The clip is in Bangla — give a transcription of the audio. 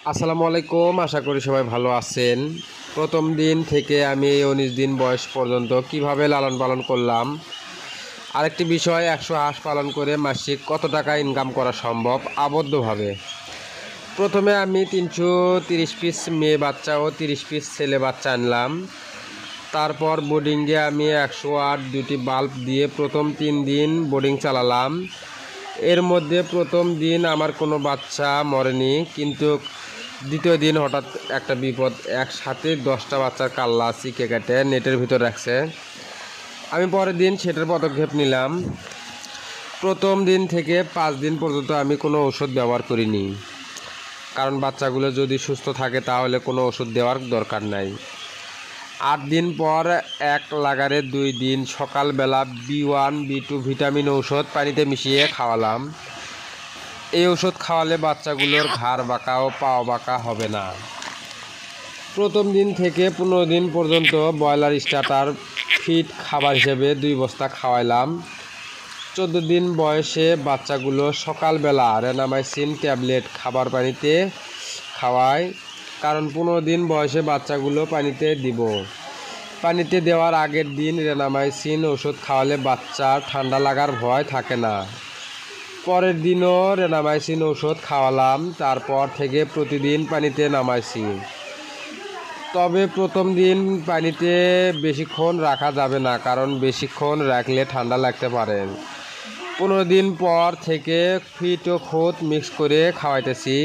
আসসালামু আলাইকুম, আশা করি সবাই ভালো আছেন। প্রথম দিন থেকে আমি এই 19 দিন বয়স পর্যন্ত কিভাবে লালন পালন করলাম। আরেকটি বিষয়, 100 হাঁস পালন করে মাসিক কত টাকা ইনকাম করা সম্ভব আবদ্ধভাবে। প্রথমে আমি 330 পিস মেয়ে বাচ্চা ও 30 পিস ছেলে বাচ্চা আনলাম। তারপর বোর্ডিংয়ে আমি 108 দুটি বাল্ব দিয়ে প্রথম 3 দিন বোর্ডিং চালালাম। এর মধ্যে প্রথম দিন আমার কোনো বাচ্চা মরেনি, কিন্তু দ্বিতীয় দিন হঠাৎ একটা বিপদ, একসাথে 10টা বাচ্চার কাল্লা চিকে কেটে নেটের ভিতর রাখছে। আমি পরের দিন সেটার পদক্ষেপ নিলাম। প্রথম দিন থেকে 5 দিন পর্যন্ত আমি কোনো ওষুধ ব্যবহার করিনি, কারণ বাচ্চাগুলো যদি সুস্থ থাকে তাহলে কোনো ওষুধ দেওয়ার দরকার নাই। 8 দিন পর এক লাগারে 2 দিন সকালবেলা B1 B2 ভিটামিন ঔষধ পানিতে মিশিয়ে খাওয়ালাম। এই ওষুধ খাওয়ালে বাচ্চাগুলোর ঘাড় বাঁকা ও পা বাঁকা হবে না। প্রথম দিন থেকে 15 দিন পর্যন্ত ব্রয়লার স্টার্টার ফিড খাবার হিসেবে 2 বস্তা খাওয়াইলাম। 14 দিন বয়সে বাচ্চাগুলো সকালবেলা রেনামাইসিন ট্যাবলেট খাবার পানিতে খাওয়াই, কারণ 15 দিন বয়সে বাচ্চাগুলো পানিতে দিব। পানিতে দেওয়ার আগের দিন রেনামাইসিন ওষুধ খাওয়ালে বাচ্চার ঠান্ডা লাগার ভয় থাকে না। পরের দিনও রেনামাইসিন ওষুধ খাওয়ালাম। তারপর থেকে প্রতিদিন পানিতে নামাইছি। তবে প্রথম দিন পানিতে বেশিক্ষণ রাখা যাবে না, কারণ বেশিক্ষণ রাখলে ঠান্ডা লাগতে পারে। 15 দিন পর থেকে ফিট ও খোদ মিক্স করে খাওয়াইতেছি।